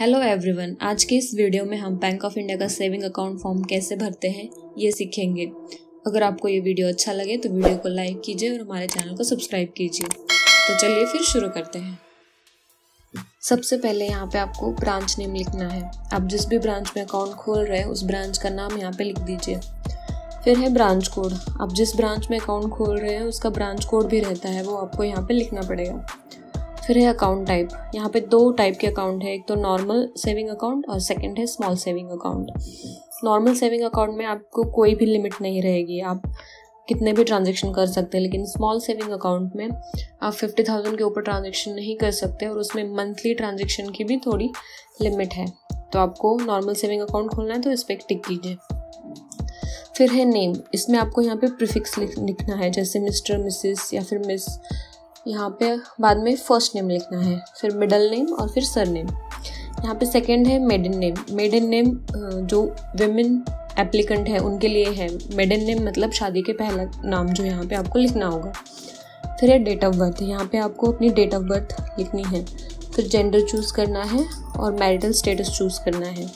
Hello everyone, आज के इस वीडियो में हम बैंक ऑफ इंडिया का सेविंग अकाउंट फॉर्म कैसे भरते हैं ये सीखेंगे। अगर आपको ये वीडियो अच्छा लगे तो वीडियो को लाइक कीजिए और हमारे चैनल को सब्सक्राइब कीजिए। तो चलिए फिर शुरू करते हैं। सबसे पहले यहाँ पे आपको ब्रांच नेम लिखना है। आप जिस भी ब्रांच में अकाउंट खोल रहे हैं उस ब्रांच का नाम यहाँ पे लिख दीजिए। फिर है ब्रांच कोड। आप जिस ब्रांच में अकाउंट खोल रहे हैं उसका ब्रांच कोड भी रहता है, वो आपको यहाँ पे लिखना पड़ेगा। फिर है अकाउंट टाइप। यहाँ पे दो टाइप के अकाउंट है, एक तो नॉर्मल सेविंग अकाउंट और सेकंड है small saving account. Normal saving account में आपको कोई भी लिमिट नहीं रहेगी, आप कितने भी ट्रांजैक्शन कर सकते हैं। लेकिन स्मॉल सेविंग अकाउंट में आप 50,000 के ऊपर ट्रांजैक्शन नहीं कर सकते और उसमें मंथली ट्रांजैक्शन की भी थोड़ी लिमिट है। तो आपको नॉर्मल सेविंग अकाउंट खोलना है तो इस पर टिक कीजिए। फिर है नेम। इसमें आपको यहाँ पे प्रीफिक्स लिखना है, जैसे मिस्टर, मिसेस या फिर मिस। यहाँ पे बाद में फर्स्ट नेम लिखना है, फिर मिडल नेम और फिर सर नेम। यहाँ पे सेकंड है मेडन नेम। मेडन नेम जो विमेन एप्लीकेंट है उनके लिए है। मेडन नेम मतलब शादी के पहला नाम जो यहाँ पे आपको लिखना होगा। फिर है डेट ऑफ बर्थ। यहाँ पे आपको अपनी डेट ऑफ बर्थ लिखनी है। फिर जेंडर चूज़ करना है और मैरिटल स्टेटस चूज़ करना है।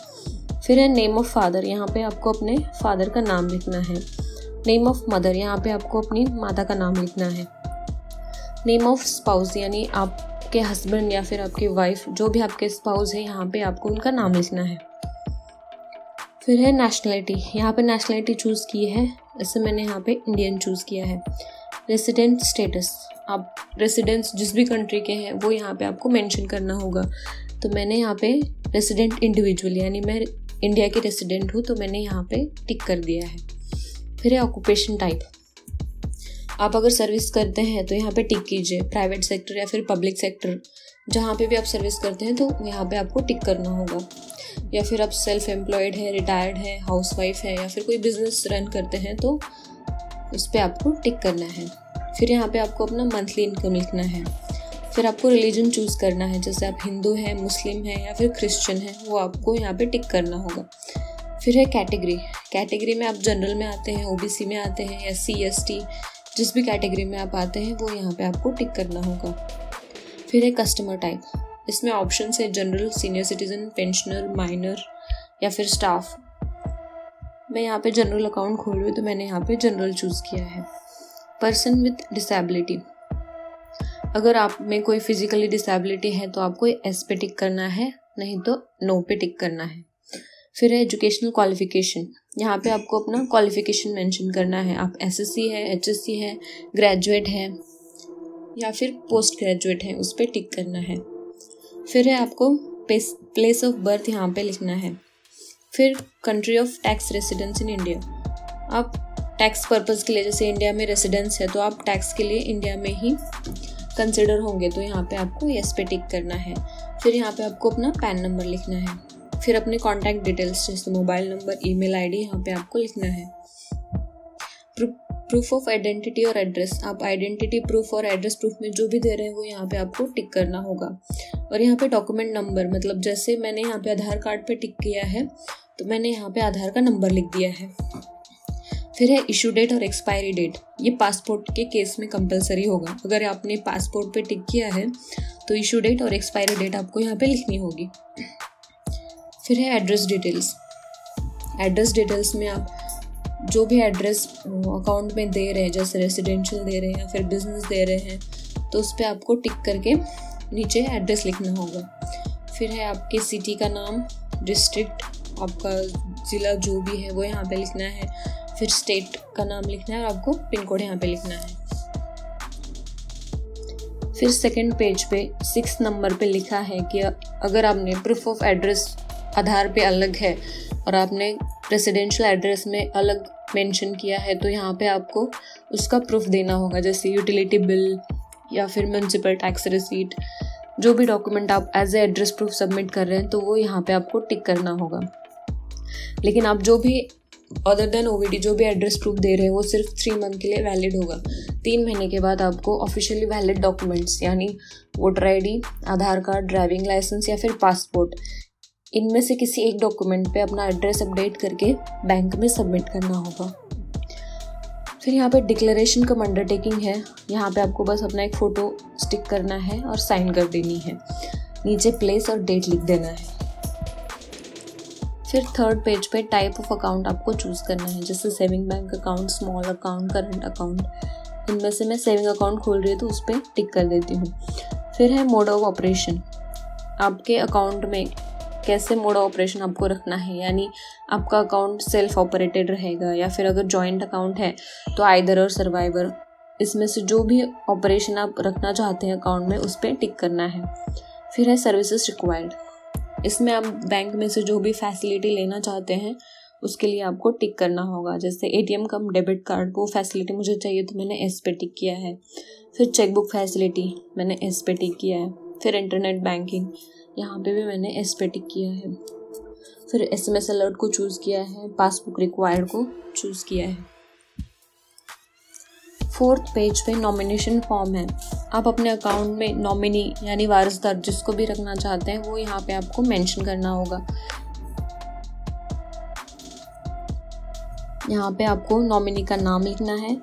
फिर है नेम ऑफ फादर। यहाँ पे आपको अपने फादर का नाम लिखना है। Name of mother. यहाँ पे आपको अपनी माता का नाम लिखना है। नेम ऑफ स्पाउस, यानी आपके हस्बैंड या फिर आपकी वाइफ, जो भी आपके स्पाउस है, यहाँ पे आपको उनका नाम लिखना है। फिर है नेशनलिटी। यहाँ पे नेशनलिटी चूज़ की है, इससे मैंने यहाँ पे इंडियन चूज़ किया है। Resident status. आप रेसिडेंस जिस भी कंट्री के हैं वो यहाँ पे आपको मेंशन करना होगा। तो मैंने यहाँ पे रेसिडेंट इंडिविजुअल, यानी मैं इंडिया की रेसिडेंट हूँ, तो मैंने यहाँ पे टिक कर दिया है। फिर है ऑक्यूपेशन टाइप। आप अगर सर्विस करते हैं तो यहाँ पे टिक कीजिए। प्राइवेट सेक्टर या फिर पब्लिक सेक्टर, जहाँ पे भी आप सर्विस करते हैं तो यहाँ पे आपको टिक करना होगा। या फिर आप सेल्फ एम्प्लॉयड है, रिटायर्ड है, हाउसवाइफ है या फिर कोई बिजनेस रन करते हैं तो उस पर आपको टिक करना है। फिर यहाँ पे आपको अपना मंथली इनकम लिखना है। फिर आपको रिलीजन चूज़ करना है, जैसे आप हिंदू हैं, मुस्लिम हैं या फिर क्रिश्चियन हैं, वो आपको यहाँ पे टिक करना होगा। फिर है कैटेगरी। कैटेगरी में आप जनरल में आते हैं, ओबीसी में आते हैं, SC ST, जिस भी कैटेगरी में आप आते हैं वो यहाँ पे आपको टिक करना होगा। फिर है कस्टमर टाइप। इसमें ऑप्शन है general, senior citizen, pensioner, minor या फिर स्टाफ। मैं यहाँ पे जनरल अकाउंट खोल रही हूँ तो मैंने यहाँ पे जनरल चूज़ किया है। Person with disability. अगर आप में कोई फिजिकली डिसेबिलिटी है तो आपको S पे टिक करना है, नहीं तो नो पे टिक करना है। फिर है एजुकेशनल क्वालिफिकेशन। यहाँ पे आपको अपना क्वालिफिकेशन मेंशन करना है। आप SSC है, HSC है, ग्रेजुएट है या फिर पोस्ट ग्रेजुएट है, उस पर टिक करना है। फिर है आपको प्लेस ऑफ बर्थ यहाँ पे लिखना है। फिर country of tax residence in India. आप टैक्स पर्पज़ के लिए, जैसे इंडिया में रेसिडेंस है तो आप टैक्स के लिए इंडिया में ही कंसिडर होंगे, तो यहाँ पे आपको यस पे टिक करना है। फिर यहाँ पे आपको अपना पैन नंबर लिखना है। फिर अपने कॉन्टैक्ट डिटेल्स जैसे मोबाइल नंबर, ईमेल आईडी यहाँ पे आपको लिखना है। प्रूफ ऑफ आइडेंटिटी और एड्रेस। आप आइडेंटिटी प्रूफ और एड्रेस प्रूफ में जो भी दे रहे हैं वो यहाँ पे आपको टिक करना होगा। और यहाँ पे डॉक्यूमेंट नंबर, मतलब जैसे मैंने यहाँ पे आधार कार्ड पे टिक किया है तो मैंने यहाँ पे आधार का नंबर लिख दिया है। फिर है इशू डेट और एक्सपायरी डेट। ये पासपोर्ट के केस में कंपलसरी होगा। अगर आपने पासपोर्ट पे टिक किया है तो इशू डेट और एक्सपायरी डेट आपको यहाँ पे लिखनी होगी। फिर है एड्रेस डिटेल्स। एड्रेस डिटेल्स में आप जो भी एड्रेस अकाउंट में दे रहे हैं, जैसे रेसिडेंशियल दे रहे हैं या फिर बिजनेस दे रहे हैं, तो उस पर आपको टिक करके नीचे एड्रेस लिखना होगा। फिर है आपके सिटी का नाम, डिस्ट्रिक्ट, आपका ज़िला जो भी है वो यहाँ पे लिखना है। फिर स्टेट का नाम लिखना है और आपको पिन कोड यहाँ पे लिखना है। फिर सेकंड पेज पे 6 नंबर पे लिखा है कि अगर आपने प्रूफ ऑफ एड्रेस आधार पे अलग है और आपने रेसिडेंशियल एड्रेस में अलग मेंशन किया है तो यहाँ पे आपको उसका प्रूफ देना होगा, जैसे यूटिलिटी बिल या फिर म्युनिसिपल टैक्स रिसीट। जो भी डॉक्यूमेंट आप as a address proof submit कर रहे हैं तो वो यहाँ पे आपको टिक करना होगा। लेकिन आप जो भी अदर देन OVD जो भी एड्रेस प्रूफ दे रहे हैं वो सिर्फ 3 मंथ के लिए वैलिड होगा। 3 महीने के बाद आपको ऑफिशियली वैलिड डॉक्यूमेंट्स यानी वोटर ID, आधार कार्ड, ड्राइविंग लाइसेंस या फिर पासपोर्ट, इनमें से किसी एक डॉक्यूमेंट पे अपना एड्रेस अपडेट करके बैंक में सबमिट करना होगा। फिर यहाँ पे डिक्लेरेशन कम अंडरटेकिंग है। यहाँ पे आपको बस अपना एक फ़ोटो स्टिक करना है और साइन कर देनी है। नीचे प्लेस और डेट लिख देना है। फिर थर्ड पेज पे टाइप ऑफ अकाउंट आपको चूज़ करना है, जैसे saving bank account, small account, current account. इनमें से मैं सेविंग अकाउंट खोल रही हूँ तो उस पर टिक कर देती हूँ। फिर है मोड ऑफ ऑपरेशन, आपके अकाउंट में कैसे मोड ऑफ ऑपरेशन आपको रखना है, यानी आपका अकाउंट सेल्फ ऑपरेटेड रहेगा या फिर अगर जॉइंट अकाउंट है तो आइदर और सर्वाइवर, इसमें से जो भी ऑपरेशन आप रखना चाहते हैं अकाउंट में उस पर टिक करना है। फिर है सर्विसेज रिक्वायर्ड, इसमें आप बैंक में से जो भी फैसिलिटी लेना चाहते हैं उसके लिए आपको टिक करना होगा, जैसे ATM कम डेबिट कार्ड, वो फैसिलिटी मुझे चाहिए तो मैंने एस पे टिक किया है। फिर चेकबुक फैसिलिटी मैंने एस पे टिक किया है। फिर इंटरनेट बैंकिंग, यहाँ पे भी मैंने एस पे टिक किया है। फिर SMS अलर्ट को चूज़ किया है, पासबुक रिक्वायर्ड को चूज़ किया है। फोर्थ पेज पे नॉमिनेशन फॉर्म है, आप अपने अकाउंट में नॉमिनी यानी वारिसदार जिसको भी रखना चाहते हैं वो यहाँ पे आपको मेंशन करना होगा। यहाँ पे आपको नॉमिनी का नाम लिखना है,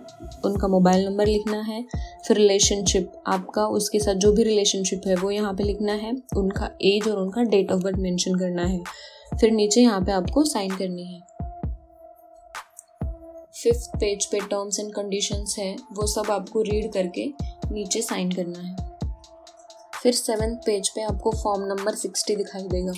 उनका मोबाइल नंबर लिखना है, फिर रिलेशनशिप आपका उसके साथ जो भी रिलेशनशिप है वो यहाँ पे लिखना है, उनका एज और उनका डेट ऑफ बर्थ मेंशन करना है। फिर नीचे यहाँ पे आपको साइन करनी है। फिफ्थ पेज पे टर्म्स एंड कंडीशंस है, वो सब आपको रीड करके नीचे साइन करना है। फिर सेवेंथ पेज पे आपको फॉर्म नंबर 60 दिखाई देगा।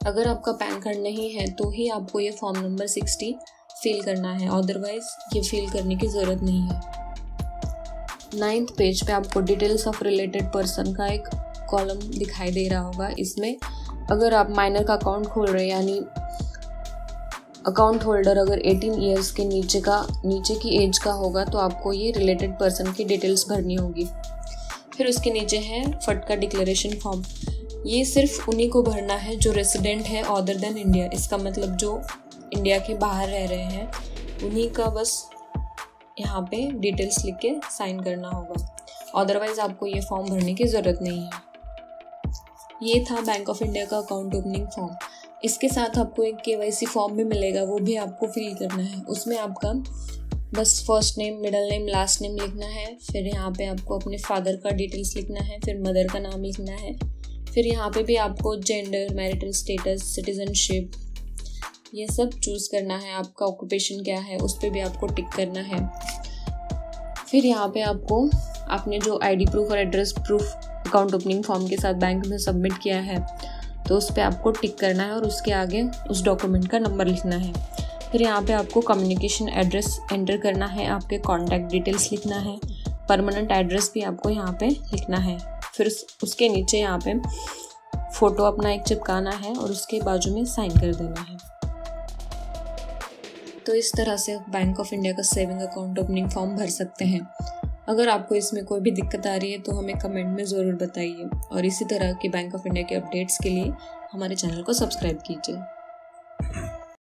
अगर आपका पैन कार्ड नहीं है तो ही आपको ये फॉर्म नंबर 60 फिल करना है, अदरवाइज ये फिल करने की ज़रूरत नहीं है। 9th पेज पे आपको डिटेल्स ऑफ रिलेटेड पर्सन का एक कॉलम दिखाई दे रहा होगा। इसमें अगर आप माइनर का अकाउंट खोल रहे हैं, यानी अकाउंट होल्डर अगर 18 ईयर्स के नीचे की एज का होगा तो आपको ये रिलेटेड पर्सन की डिटेल्स भरनी होगी। फिर उसके नीचे है फटका डिक्लेरेशन फॉर्म, ये सिर्फ उन्हीं को भरना है जो रेसिडेंट है अदर देन इंडिया, इसका मतलब जो इंडिया के बाहर रह रहे हैं उन्हीं का बस यहाँ पे डिटेल्स लिख के साइन करना होगा, अदरवाइज आपको ये फॉर्म भरने की ज़रूरत नहीं है। ये था बैंक ऑफ इंडिया का अकाउंट ओपनिंग फॉर्म। इसके साथ आपको एक KYC फॉर्म भी मिलेगा, वो भी आपको फिल करना है। उसमें आपका बस first name, middle name, last name लिखना है। फिर यहाँ पे आपको अपने फादर का डिटेल्स लिखना है, फिर मदर का नाम लिखना है। फिर यहाँ पे भी आपको जेंडर, मैरिटल स्टेटस, सिटीजनशिप ये सब चूज़ करना है। आपका ऑक्यूपेशन क्या है उस पर भी आपको टिक करना है। फिर यहाँ पे आपको आपने जो ID प्रूफ और address proof account opening form के साथ बैंक में सबमिट किया है तो उस पर आपको टिक करना है और उसके आगे उस डॉक्यूमेंट का नंबर लिखना है। फिर यहाँ पे आपको कम्युनिकेशन एड्रेस एंटर करना है, आपके कॉन्टैक्ट डिटेल्स लिखना है, परमानेंट एड्रेस भी आपको यहाँ पे लिखना है। फिर उसके नीचे यहाँ पे फ़ोटो अपना एक चिपकाना है और उसके बाजू में साइन कर देना है। तो इस तरह से आप बैंक ऑफ इंडिया का सेविंग अकाउंट ओपनिंग फॉर्म भर सकते हैं। अगर आपको इसमें कोई भी दिक्कत आ रही है तो हमें कमेंट में ज़रूर बताइए और इसी तरह के बैंक ऑफ इंडिया के अपडेट्स के लिए हमारे चैनल को सब्सक्राइब कीजिए।